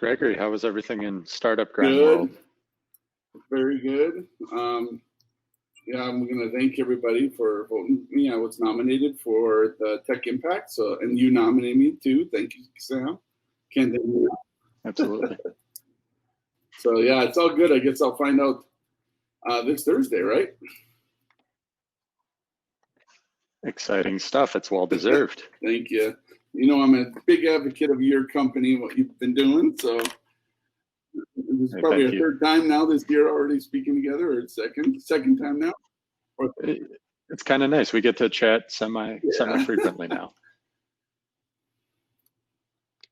Gregory, how was everything in startup grind world? Very good. Yeah, I'm going to thank everybody for voting me. I was nominated for the Tech Impact, and you nominated me too. Thank you, Sam. Can't thank you. Absolutely. So yeah, it's all good. I guess I'll find out this Thursday, right? Exciting stuff. It's well deserved. Thank you. You know, I'm a big advocate of your company, what you've been doing. So this is probably our third time now this year already speaking together, or second time now. It's kind of nice. We get to chat semi frequently now.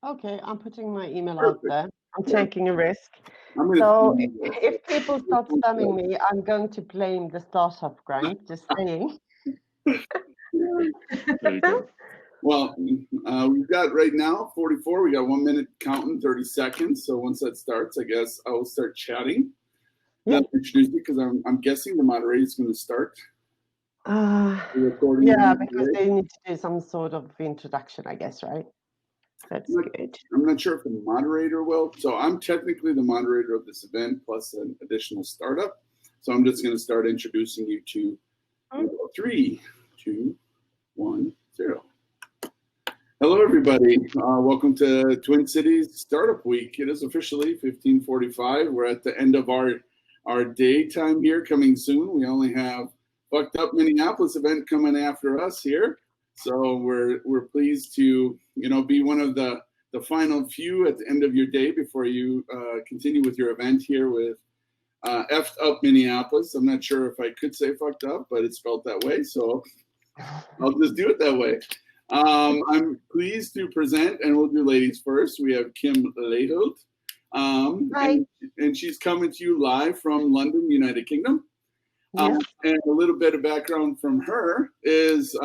Okay, I'm putting my email out there. I'm taking a risk. So if people start spamming me, I'm going to blame the startup grind, just saying. There you go. Well, we've got right now 44. We got 1 minute counting, 30 seconds. So once that starts, I guess I will start chatting. Yeah. Introduce you because I'm guessing the moderator is going to start. Yeah, because they need to do some sort of introduction, I guess, right? That's good. I'm not sure if the moderator will. So I'm technically the moderator of this event plus an additional startup. So I'm just going to start introducing you to 3, 2, 1, 0. Hello, everybody. Welcome to Twin Cities Startup Week. It is officially 15:45. We're at the end of our daytime here coming soon. We only have Fucked Up Minneapolis event coming after us here. So we're pleased to, be one of the final few at the end of your day before you continue with your event here with F'd Up Minneapolis. I'm not sure if I could say fucked up, but it's spelled that way. So I'll just do it that way. I'm pleased to present, and we'll do ladies first. We have Kim Lehult. Hi. And she's coming to you live from London, United Kingdom. Yeah. And a little bit of background from her is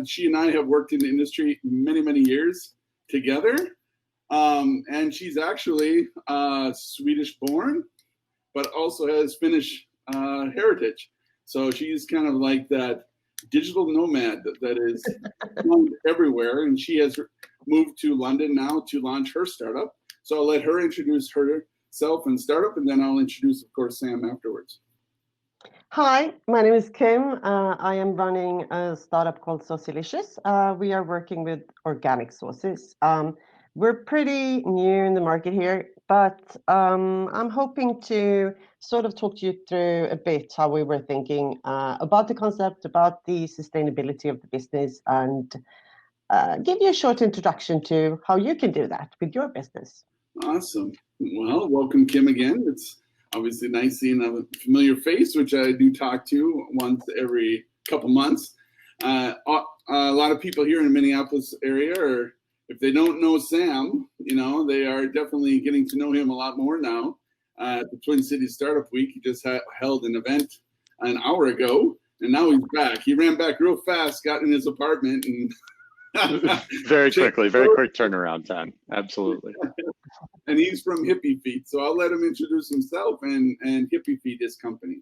she and I have worked in the industry many, many years together. And she's actually Swedish born, but also has Finnish heritage. So she's kind of like that digital nomad that is everywhere. And she has moved to London now to launch her startup. So I'll let her introduce herself and startup, and then I'll introduce, of course, Sam afterwards. Hi, my name is Kim. I am running a startup called Saucilicious. We are working with organic sauces. We're pretty new in the market here, but I'm hoping to sort of talk to you through a bit how we were thinking about the concept, about the sustainability of the business, and give you a short introduction to how you can do that with your business. Awesome. Well, welcome, Kim, again. It's obviously nice seeing a familiar face, which I do talk to once every couple months. A lot of people here in the Minneapolis area, or if they don't know Sam, they are definitely getting to know him a lot more now. At the Twin Cities Startup Week, he just held an event an hour ago, and now he's back. He ran back real fast, got in his apartment, and very quick turnaround time. Absolutely. And he's from Hippy Feet, so I'll let him introduce himself and Hippy Feet, his company.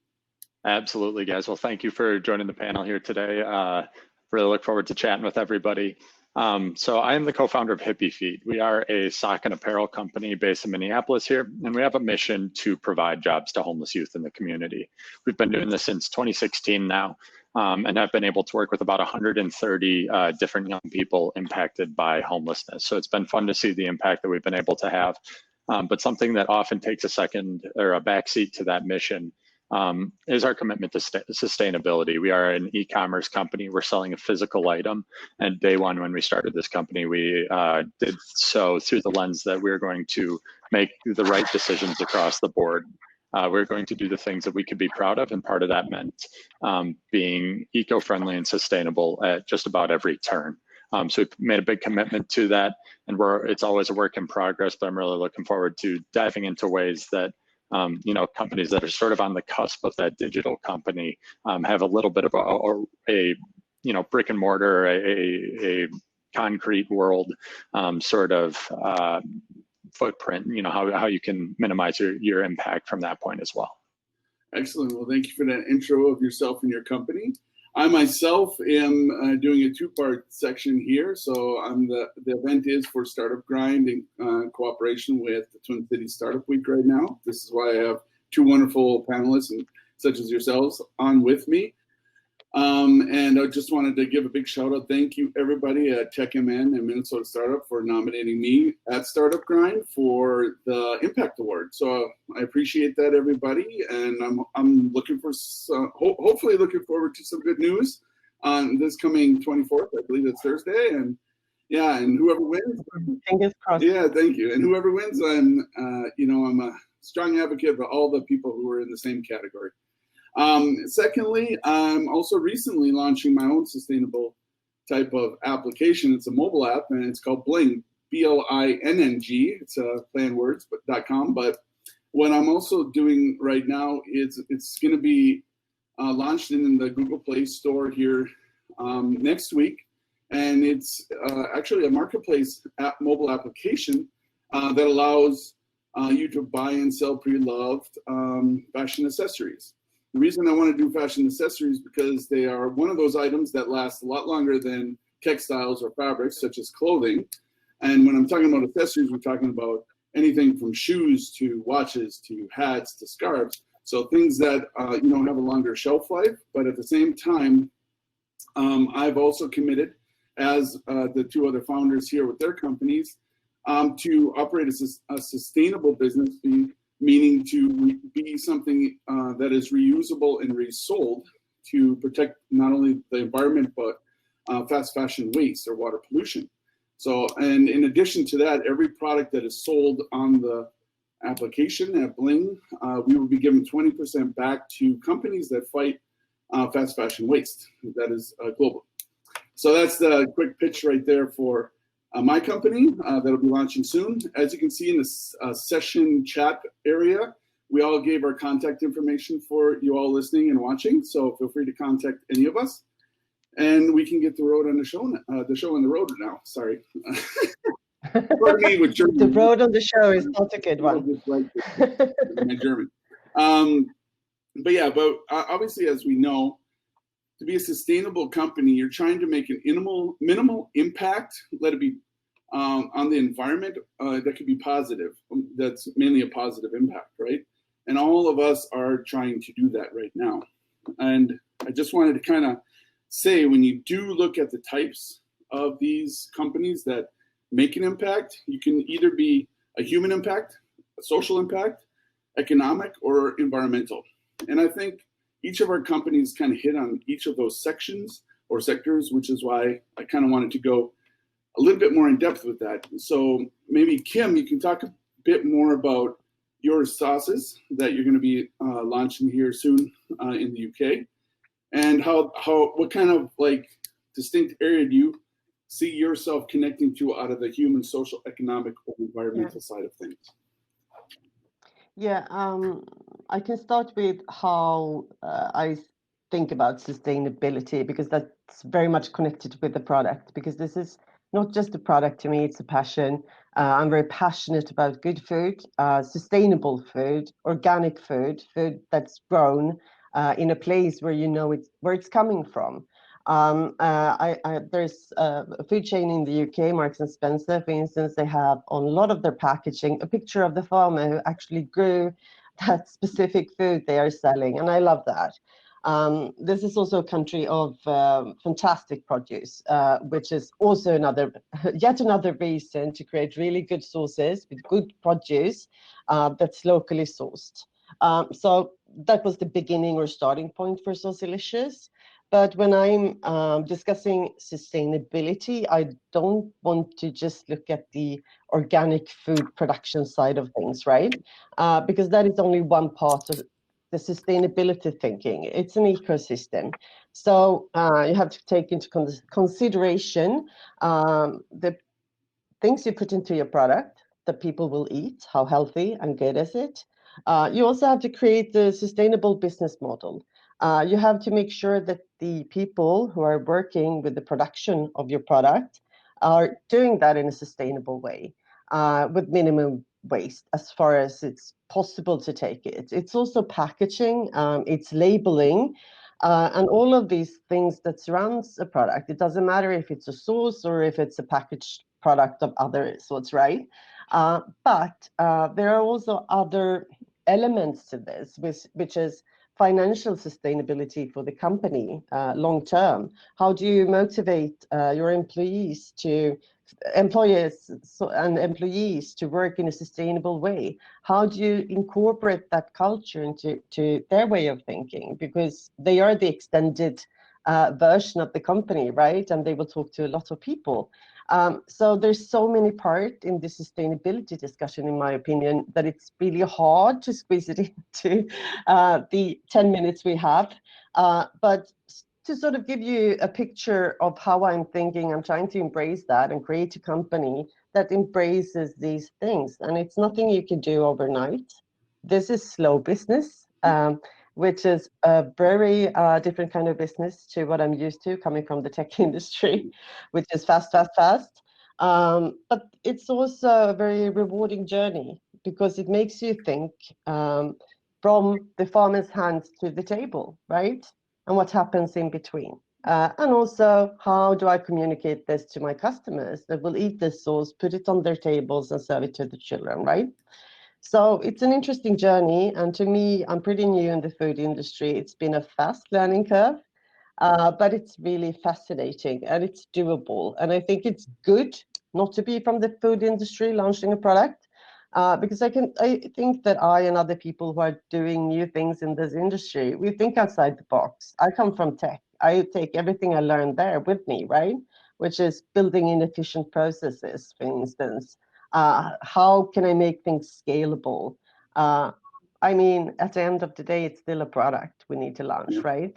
Absolutely, guys. Well, thank you for joining the panel here today. Really look forward to chatting with everybody. So I am the co-founder of Hippy Feet. We are a sock and apparel company based in Minneapolis here, and we have a mission to provide jobs to homeless youth in the community. We've been doing this since 2016 now, and have been able to work with about 130 different young people impacted by homelessness. So it's been fun to see the impact that we've been able to have. But something that often takes a second or a backseat to that mission is our commitment to sustainability. We are an e-commerce company. We're selling a physical item. And day one, when we started this company, we did so through the lens that we're going to make the right decisions across the board. We're going to do the things that we could be proud of, and part of that meant being eco-friendly and sustainable at just about every turn. So we've made a big commitment to that, and it's always a work in progress, but I'm really looking forward to diving into ways that companies that are sort of on the cusp of that digital company have a little bit of a brick and mortar, a concrete world sort of footprint, how you can minimize your impact from that point as well. Excellent. Well, thank you for that intro of yourself and your company. I myself am doing a two-part section here. So the event is for Startup Grind in cooperation with the Twin Cities Startup Week right now. This is why I have two wonderful panelists, such as yourselves, on with me. And I just wanted to give a big shout out. Thank you everybody at TechMN and Minnesota Startup for nominating me at Startup Grind for the Impact Award. So I appreciate that, everybody. And I'm looking for hopefully looking forward to some good news on this coming 24th. I believe it's Thursday. And yeah, and whoever wins. Fingers crossed. Yeah, thank you. And whoever wins, I'm a strong advocate for all the people who are in the same category. Secondly, I'm also recently launching my own sustainable type of application. It's a mobile app, and it's called Blinng, B-L-I-N-N-G. It's play on words, but .com. But what I'm also doing right now is it's going to be launched in the Google Play Store here next week, and it's actually a marketplace mobile application that allows you to buy and sell pre-loved fashion accessories. The reason I want to do fashion accessories because they are one of those items that last a lot longer than textiles or fabrics, such as clothing. And when I'm talking about accessories, we're talking about anything from shoes to watches to hats to scarves. So things that have a longer shelf life, but at the same time, I've also committed, as the two other founders here with their companies, to operate a sustainable business, meaning to be something that is reusable and resold to protect not only the environment, but fast fashion waste or water pollution. So, and in addition to that, every product that is sold on the application at Blinng, we will be giving 20% back to companies that fight fast fashion waste. That is global. So that's the quick pitch right there for my company that'll be launching soon. As you can see in the session chat area, we all gave our contact information for you all listening and watching. So feel free to contact any of us, and we can get the road on the show on the road now. Sorry. The road on the show is not a good one. My German. But obviously, as we know, to be a sustainable company, you're trying to make an minimal impact, let it be on the environment that could be positive. That's mainly a positive impact, right? And all of us are trying to do that right now. And I just wanted to kind of say, when you do look at the types of these companies that make an impact, you can either be a human impact, a social impact, economic, or environmental. And I think each of our companies kind of hit on each of those sections or sectors, which is why I kind of wanted to go a little bit more in depth with that. So maybe Kim, you can talk a bit more about your sauces that you're going to be launching here soon in the UK, and what kind of like distinct area do you see yourself connecting to out of the human, social, economic, or environmental side of things? Yeah, I can start with how I think about sustainability, because that's very much connected with the product, because this is not just a product to me, it's a passion. I'm very passionate about good food, sustainable food, organic food that's grown in a place where you know where it's coming from. There's a food chain in the UK, Marks and Spencer, for instance. They have on a lot of their packaging a picture of the farmer who actually grew that specific food they are selling, and I love that. This is also a country of fantastic produce, which is also yet another reason to create really good sauces with good produce that's locally sourced. So that was the beginning or starting point for Saucilicious. But when I'm discussing sustainability, I don't want to just look at the organic food production side of things, right? Because that is only one part of the sustainability thinking. It's an ecosystem. So you have to take into consideration the things you put into your product that people will eat, how healthy and good is it? You also have to create the sustainable business model. You have to make sure that the people who are working with the production of your product are doing that in a sustainable way with minimum waste as far as it's possible to take it. It's also packaging, it's labeling, And all of these things that surrounds a product, it doesn't matter if it's a sauce or if it's a packaged product of other sorts, right? But there are also other elements to this, which is financial sustainability for the company long term. How do you motivate your employees to work in a sustainable way? How do you incorporate that culture into their way of thinking? Because they are the extended version of the company, right? And they will talk to a lot of people. So there's so many parts in the sustainability discussion, in my opinion, that it's really hard to squeeze it into the 10 minutes we have. But to sort of give you a picture of how I'm thinking, I'm trying to embrace that and create a company that embraces these things. And it's nothing you can do overnight. This is slow business, which is a very different kind of business to what I'm used to coming from the tech industry, which is fast, fast, fast. But it's also a very rewarding journey because it makes you think from the farmer's hands to the table, right? And what happens in between. And also, how do I communicate this to my customers that will eat this sauce, put it on their tables and serve it to the children, right? So it's an interesting journey. And to me, I'm pretty new in the food industry. It's been a fast learning curve, but it's really fascinating and it's doable. And I think it's good not to be from the food industry launching a product, because I think that I and other people who are doing new things in this industry, we think outside the box. I come from tech. I take everything I learned there with me, right? Which is building inefficient processes, for instance. How can I make things scalable? I mean, at the end of the day, it's still a product we need to launch, right?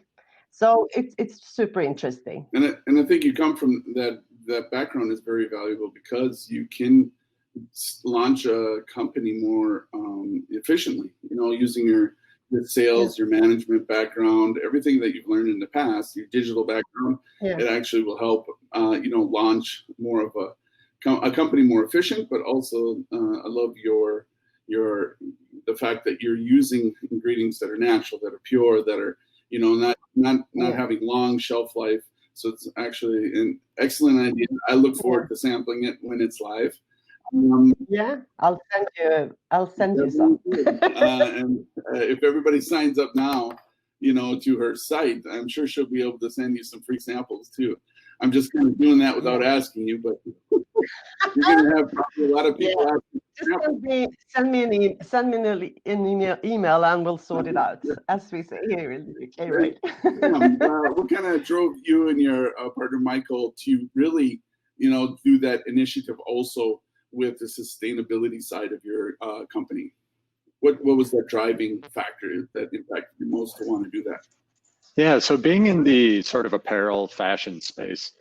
So it's super interesting. And I think you come from that background is very valuable because you can launch a company more efficiently, using your sales, your management background, everything that you've learned in the past, your digital background, it actually will help, launch more of a company more efficient, but also I love the fact that you're using ingredients that are natural, that are pure, that are, not having long shelf life. So it's actually an excellent idea. I look forward to sampling it when it's live. I'll send you some. And if everybody signs up now, to her site, I'm sure she'll be able to send you some free samples too. I'm just kind of doing that without asking you, but you're going to have probably a lot of people asking. Just send me an email and we'll sort it out, as we say here in the UK, right? What kind of drove you and your partner Michael to really, do that initiative also with the sustainability side of your company? What was that driving factor that impacted you most to want to do that? Yeah, so being in the sort of apparel fashion space,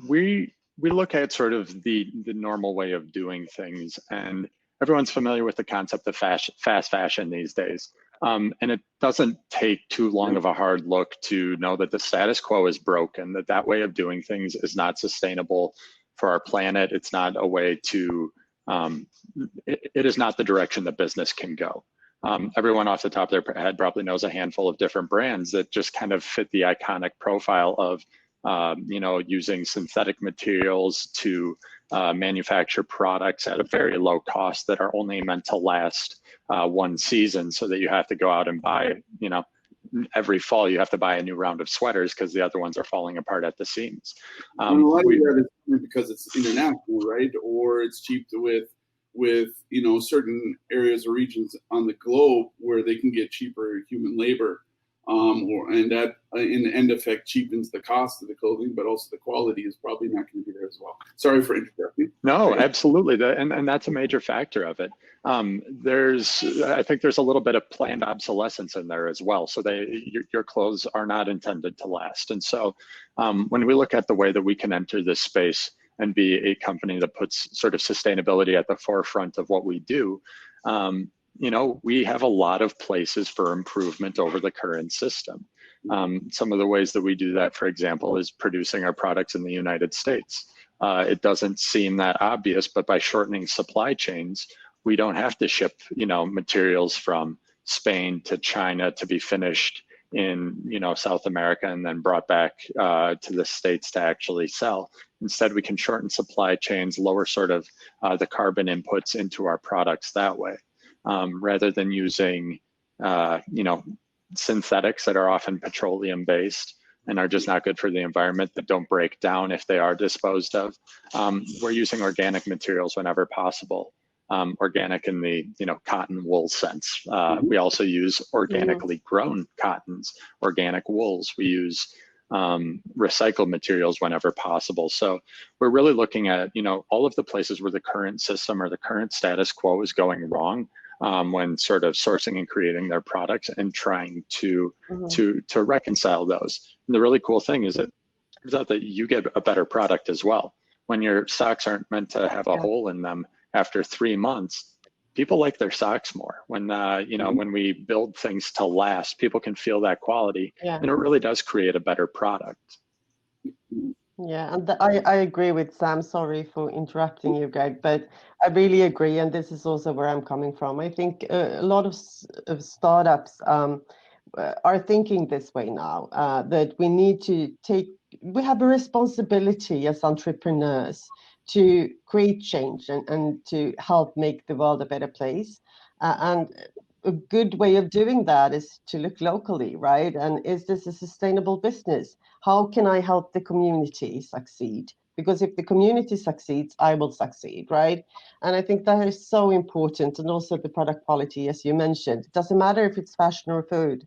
we look at sort of the normal way of doing things, and everyone's familiar with the concept of fast fashion these days. And it doesn't take too long of a hard look to know that the status quo is broken, that way of doing things is not sustainable for our planet. It's not a way to, it is not the direction that business can go. Everyone off the top of their head probably knows a handful of different brands that just kind of fit the iconic profile of, using synthetic materials to manufacture products at a very low cost that are only meant to last one season, so that you have to go out and buy, every fall you have to buy a new round of sweaters because the other ones are falling apart at the seams. A lot of that is because it's international, right? Or it's cheap with certain areas or regions on the globe where they can get cheaper human labor, and that in the end effect cheapens the cost of the clothing, but also the quality is probably not going to be there as well. Sorry for interrupting. No, absolutely, and that's a major factor of it. I think there's a little bit of planned obsolescence in there as well. So your clothes are not intended to last, and so when we look at the way that we can enter this space and be a company that puts sort of sustainability at the forefront of what we do, we have a lot of places for improvement over the current system. Some of the ways that we do that, for example, is producing our products in the United States. It doesn't seem that obvious, but by shortening supply chains, we don't have to ship, materials from Spain to China to be finished in South America and then brought back to the States to actually sell. Instead, we can shorten supply chains, lower sort of the carbon inputs into our products that way, rather than using synthetics that are often petroleum based and are just not good for the environment, that don't break down if they are disposed of. We're using organic materials whenever possible. Organic in the cotton wool sense. We also use organically grown cottons, organic wools. We use recycled materials whenever possible. So we're really looking at all of the places where the current system or the current status quo is going wrong when sort of sourcing and creating their products, and trying to reconcile those. And the really cool thing is that it turns out that you get a better product as well. When your socks aren't meant to have a hole in them after 3 months, people like their socks more. When when we build things to last, people can feel that quality, and it really does create a better product. Yeah, and I agree with Sam. Sorry for interrupting you, Greg, but I really agree, and this is also where I'm coming from. I think a lot of startups are thinking this way now, that we have a responsibility as entrepreneurs to create change and to help make the world a better place. And a good way of doing that is to look locally, right? And is this a sustainable business? How can I help the community succeed? Because if the community succeeds, I will succeed, right? And I think that is so important. And also the product quality, as you mentioned. It doesn't matter if it's fashion or food.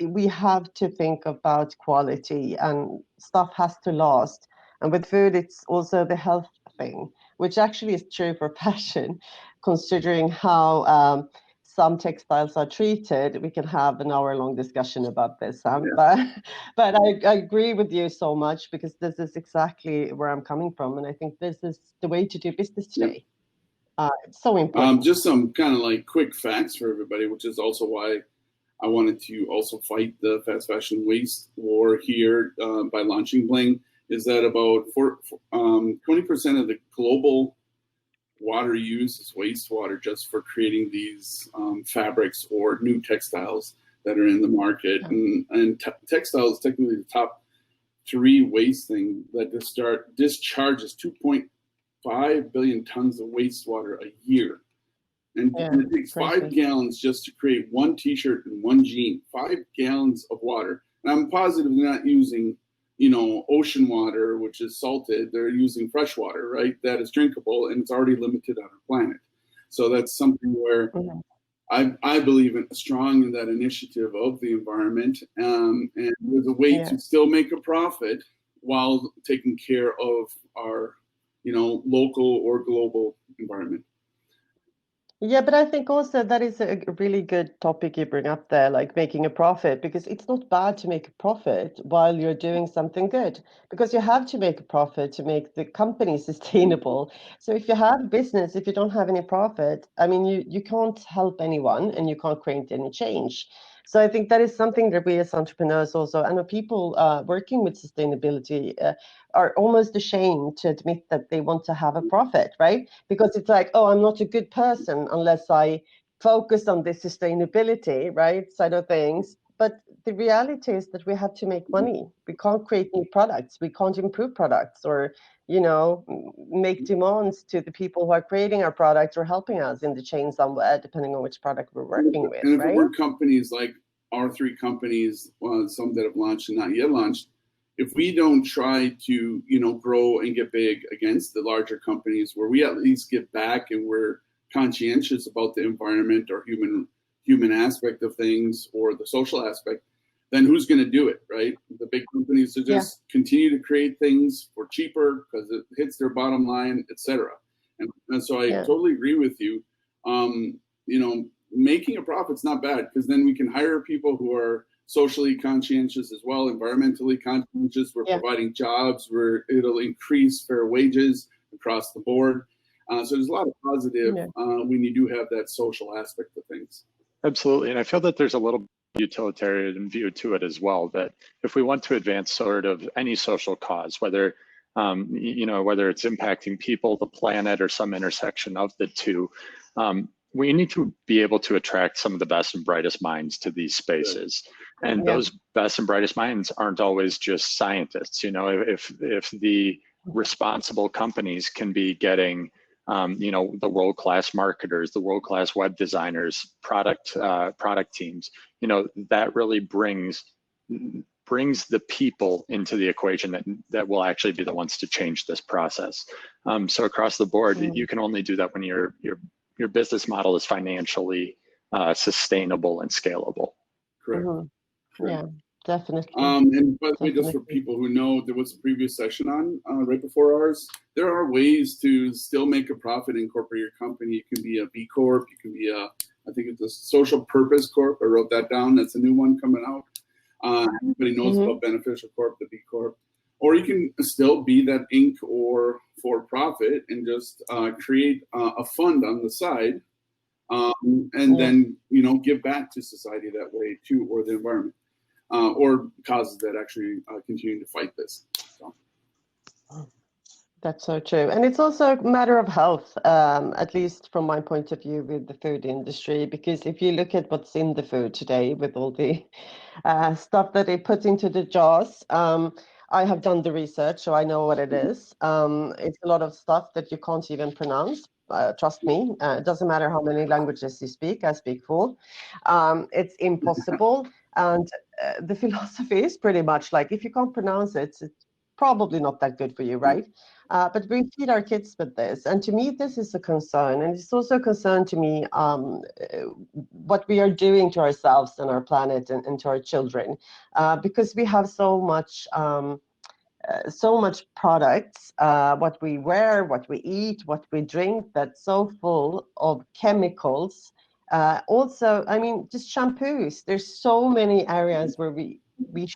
We have to think about quality, and stuff has to last. And with food, it's also the health thing, which actually is true for fashion, considering how some textiles are treated. We can have an hour-long discussion about this, Sam. Yeah. But I agree with you so much, because this is exactly where I'm coming from. And I think this is the way to do business today. It's so important. Just some kind of like quick facts for everybody, which is also why I wanted to also fight the fast fashion waste war here by launching Blinng, is that about 20% of the global water use is wastewater, just for creating these fabrics or new textiles that are in the market. And textiles, technically the top 3 waste thing that discharges 2.5 billion tons of wastewater a year. And it takes 5 gallons just to create 1 t-shirt and 1 jean. 5 gallons of water. And I'm positive they're not using ocean water, which is salted. They're using fresh water, right? That is drinkable, and it's already limited on our planet. So that's something where I believe strong in that initiative of the environment. And there's a way to still make a profit while taking care of our, local or global environment. Yeah, but I think also that is a really good topic you bring up there, like making a profit, because it's not bad to make a profit while you're doing something good, because you have to make a profit to make the company sustainable. So if you have business, if you don't have any profit, I mean, you can't help anyone and you can't create any change. So I think that is something that we as entrepreneurs also, and people working with sustainability are almost ashamed to admit that they want to have a profit, right? Because it's like, oh, I'm not a good person unless I focus on the sustainability, right, side of things. But the reality is that we have to make money. We can't create new products. We can't improve products or, make demands to the people who are creating our products or helping us in the chain somewhere, depending on which product we're working with. And if right? it were companies like our 3 companies, some that have launched and not yet launched, if we don't try to, grow and get big against the larger companies, where we at least get back and we're conscientious about the environment or human aspect of things or the social aspect, then who's going to do it, right? The big companies to just continue to create things for cheaper because it hits their bottom line, etc. And so I totally agree with you. Making a profit's not bad, because then we can hire people who are socially conscientious as well, environmentally conscientious. We're providing jobs where it'll increase fair wages across the board. So there's a lot of positive when you do have that social aspect of things. Absolutely. And I feel that there's a little utilitarian view to it as well, that if we want to advance sort of any social cause, whether whether it's impacting people, the planet, or some intersection of the two, we need to be able to attract some of the best and brightest minds to these spaces. And those best and brightest minds aren't always just scientists. You know, if the responsible companies can be getting, you know, the world-class marketers, the world-class web designers, product teams, you know, that really brings the people into the equation that will actually be the ones to change this process. So across the board, you can only do that when your business model is financially sustainable and scalable. Correct. Yeah, definitely. And by the way, just for people who know, there was a previous session on right before ours. There are ways to still make a profit, incorporate your company. You can be a B Corp. You can be I think it's a social purpose corp. I wrote that down. That's a new one coming out. Everybody knows about beneficial corp, the B Corp. Or you can still be that Inc. or for profit and just create a fund on the side, and then, you know, give back to society that way too, or the environment. Or causes that actually continue to fight this. So. That's so true. And it's also a matter of health, at least from my point of view with the food industry, because if you look at what's in the food today with all the stuff that they put into the jars, I have done the research, so I know what it is. It's a lot of stuff that you can't even pronounce. Trust me, it doesn't matter how many languages you speak, I speak 4. It's impossible. And the philosophy is pretty much like, if you can't pronounce it, it's probably not that good for you, right? But we feed our kids with this. And to me, this is a concern. And it's also a concern to me what we are doing to ourselves and our planet and to our children, because we have so much products, what we wear, what we eat, what we drink, that's so full of chemicals. Also, I mean, just shampoos. There's so many areas where we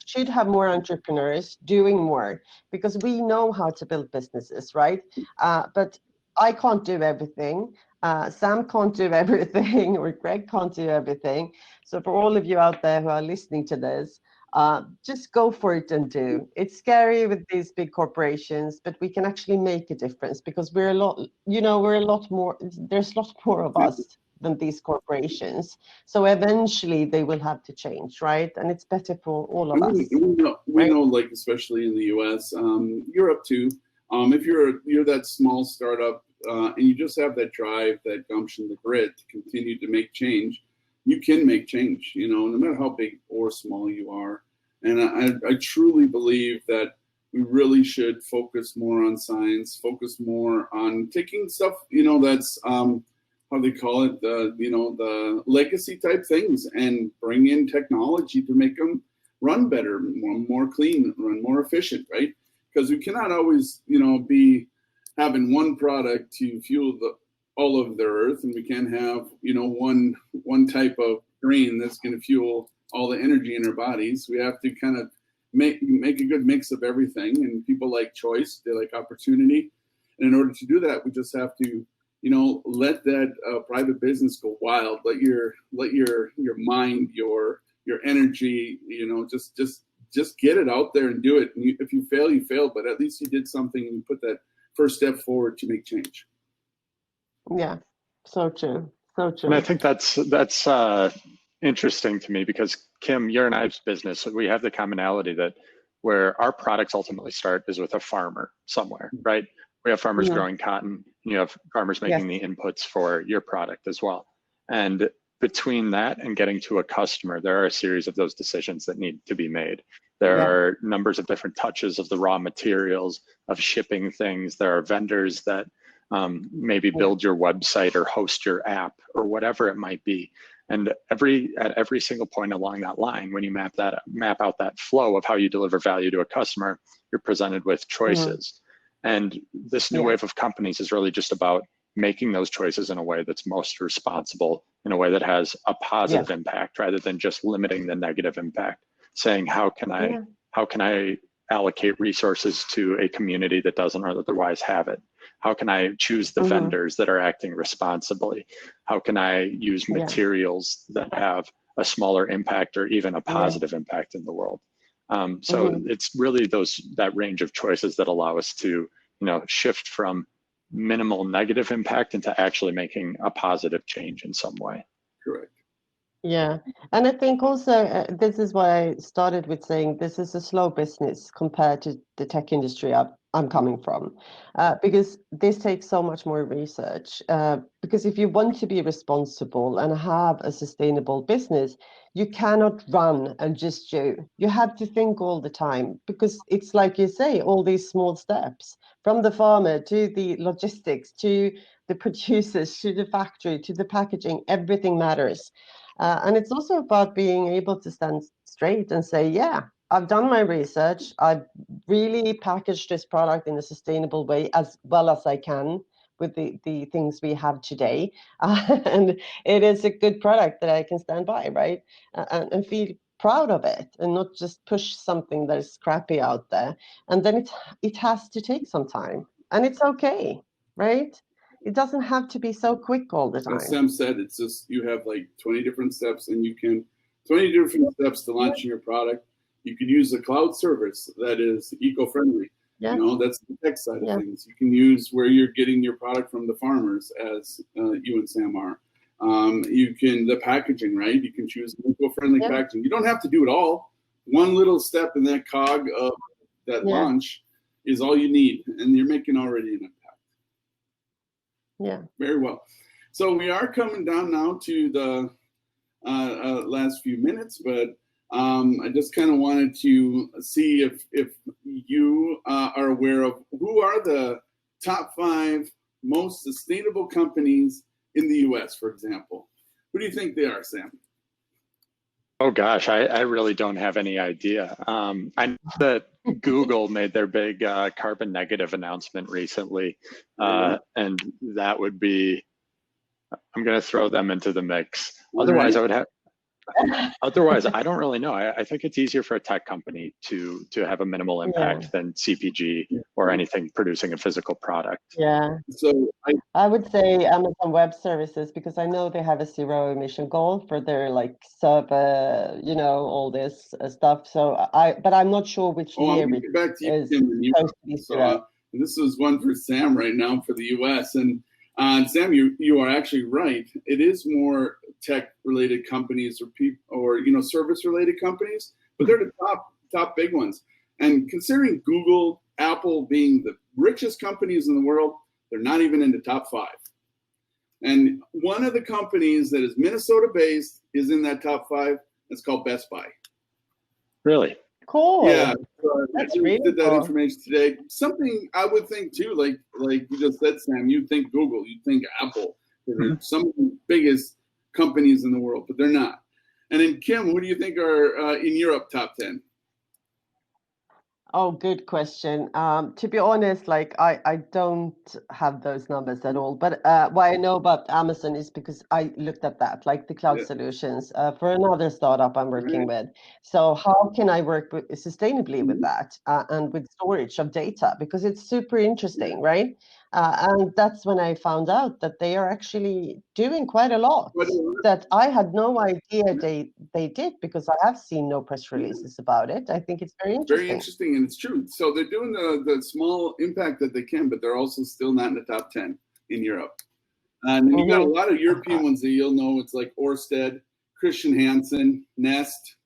should have more entrepreneurs doing more, because we know how to build businesses, right? But I can't do everything. Sam can't do everything, or Greg can't do everything. So for all of you out there who are listening to this, just go for it and do. It's scary with these big corporations, but we can actually make a difference, because we're a lot more, there's a lot more of us than these corporations. So eventually they will have to change, right? And it's better for all of us. We know, like, especially in the US, Europe too, if you're that small startup and you just have that drive, that gumption, the grit to continue to make change, you can make change, you know, no matter how big or small you are. And I truly believe that we really should focus more on science, focus more on taking stuff, you know, that's how they call it, the legacy type things, and bring in technology to make them run better, more clean, run more efficient, right? Because we cannot always, you know, be having one product to fuel all of the earth, and we can't have, you know, one type of grain that's going to fuel all the energy in our bodies. We have to kind of make a good mix of everything, and people like choice, they like opportunity. And in order to do that, we just have to, you know, let that private business go wild. Let your mind, your energy, you know, just get it out there and do it. And if you fail, you fail, but at least you did something and you put that first step forward to make change. Yeah, so true, so true. And I think that's interesting to me, because Kim, your and I's business, we have the commonality that where our products ultimately start is with a farmer somewhere, right? We have farmers growing cotton, and you have farmers making the inputs for your product as well. And between that and getting to a customer, there are a series of those decisions that need to be made. There are numbers of different touches of the raw materials, of shipping things. There are vendors that maybe build your website or host your app or whatever it might be. And at every single point along that line, when you map out that flow of how you deliver value to a customer, you're presented with choices. And this new wave of companies is really just about making those choices in a way that's most responsible, in a way that has a positive impact, rather than just limiting the negative impact. Saying, how can I allocate resources to a community that doesn't otherwise have it? How can I choose the vendors that are acting responsibly? How can I use materials that have a smaller impact or even a positive impact in the world? So it's really that range of choices that allow us to, you know, shift from minimal negative impact into actually making a positive change in some way. Correct. Yeah, and I think also this is why I started with saying this is a slow business compared to the tech industry I'm coming from, because this takes so much more research. Because if you want to be responsible and have a sustainable business, you cannot run and just do. You have to think all the time because it's like you say, all these small steps from the farmer to the logistics to the producers to the factory to the packaging, everything matters. And it's also about being able to stand straight and say, yeah, I've done my research. I've really packaged this product in a sustainable way as well as I can with the things we have today. And it is a good product that I can stand by, right? And feel proud of it and not just push something that is crappy out there. And then it has to take some time. And it's okay, right? It doesn't have to be so quick all the As time. Sam said, it's just you have like 20 different steps, and you can 20 different steps to launching your product. You could use a cloud service that is eco-friendly. Yeah. You know, that's the tech side of things. You can use where you're getting your product from the farmers, as you and Sam are. You can the packaging, right? You can choose eco-friendly packaging. You don't have to do it all. One little step in that cog of that launch is all you need, and you're making already an impact. Yeah. Very well. So we are coming down now to the last few minutes, but I just kind of wanted to see if you are aware of who are the top 5 most sustainable companies in the U.S., for example. Who do you think they are, Sam? Oh gosh, I really don't have any idea. I know that Google made their big carbon negative announcement recently, and that would be, I'm going to throw them into the mix. Otherwise, I would have. Otherwise, I don't really know. I think it's easier for a tech company to have a minimal impact than CPG or anything producing a physical product. Yeah. So I would say Amazon Web Services, because I know they have a zero emission goal for their like server, all this stuff. So but I'm not sure which year I'll get back to you, is Tim, supposed to be zero. This is one for Sam right now for the U.S. And Sam, you are actually right. It is more tech-related companies or service-related companies, but they're the top big ones. And considering Google, Apple being the richest companies in the world, they're not even in the top 5. And one of the companies that is Minnesota-based is in that top 5. It's called Best Buy. Really? Cool. Yeah, that's I really did that cool. information today. Something I would think too, like you just said, Sam. You think Google, you think Apple. They're some of the biggest companies in the world, but they're not. And then Kim, who do you think are in Europe top 10? Oh, good question. To be honest, like I don't have those numbers at all. But what I know about Amazon is because I looked at that, like the cloud solutions for another startup I'm working with. So how can I work sustainably with that and with storage of data? Because it's super interesting, right? And that's when I found out that they are actually doing quite a lot that I had no idea they did, because I have seen no press releases about it. I think it's very interesting. Very interesting, and it's true. So they're doing the small impact that they can, but they're also still not in the top 10 in Europe. And you've got a lot of European ones that you'll know. It's like Ørsted, Christian Hansen, Nest,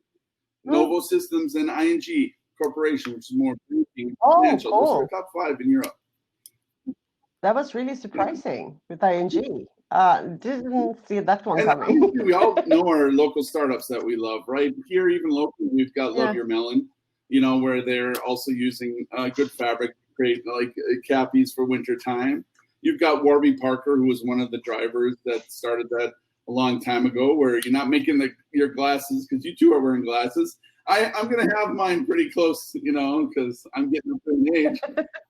Novo Systems, and ING Corporation, which is more financial. Cool. Those are the top 5 in Europe. That was really surprising with ING. Didn't see that one coming. We all know our local startups that we love, right? Here, even locally, we've got Love Your Melon, where they're also using good fabric to create like cappies for winter time. You've got Warby Parker, who was one of the drivers that started that a long time ago, where you're not making your glasses, because you too are wearing glasses. I'm going to have mine pretty close, because I'm getting up in age.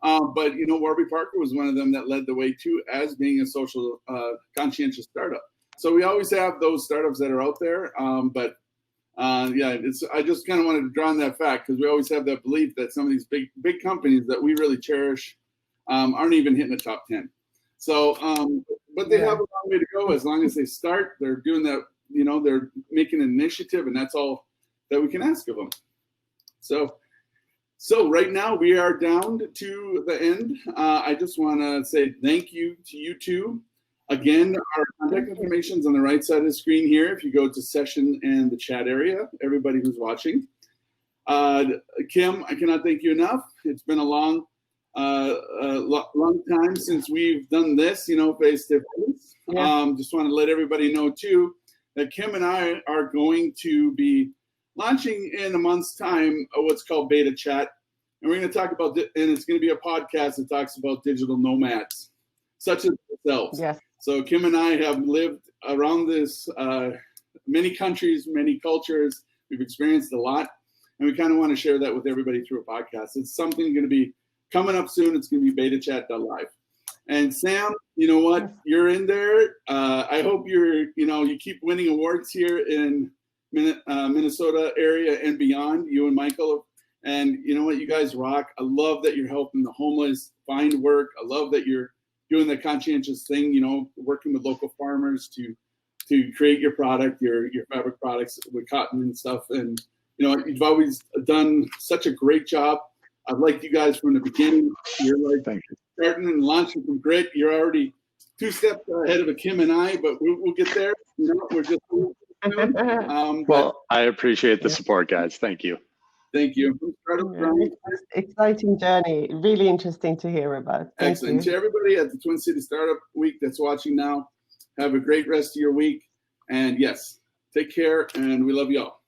But, Warby Parker was one of them that led the way, too, as being a social conscientious startup. So we always have those startups that are out there. I just kind of wanted to draw on that fact, because we always have that belief that some of these big companies that we really cherish aren't even hitting the top 10. So, but they have a long way to go. As long as they start, they're doing that, they're making an initiative, and that's all that we can ask of them. So right now we are down to the end. I just want to say thank you to you two. Again, our contact information is on the right side of the screen here. If you go to session and the chat area, everybody who's watching. Kim, I cannot thank you enough. It's been a long time since we've done this, face to face. Just want to let everybody know too that Kim and I are going to be launching in a month's time what's called Beta Chat, and we're going to talk about and it's going to be a podcast that talks about digital nomads, such as ourselves. Yes. So Kim and I have lived around this many countries, many cultures. We've experienced a lot, and we kind of want to share that with everybody through a podcast. It's something going to be coming up soon. It's going to be betachat.live. And Sam, you know what? You're in there. I hope you keep winning awards here in Minnesota area and beyond, you and Michael. And you know what? You guys rock. I love that you're helping the homeless find work. I love that you're doing the conscientious thing, working with local farmers to create your product, your fabric products with cotton and stuff. And, you've always done such a great job. I've liked you guys from the beginning. You're like starting and launching from grit. You're already 2 steps ahead of Kim and I, but we'll get there. We're just well, I appreciate the support, guys. Thank you. Thank you. Exciting journey. Really interesting to hear about. Excellent. To everybody at the Twin City Startup Week that's watching now, have a great rest of your week. And yes, take care, and we love you all.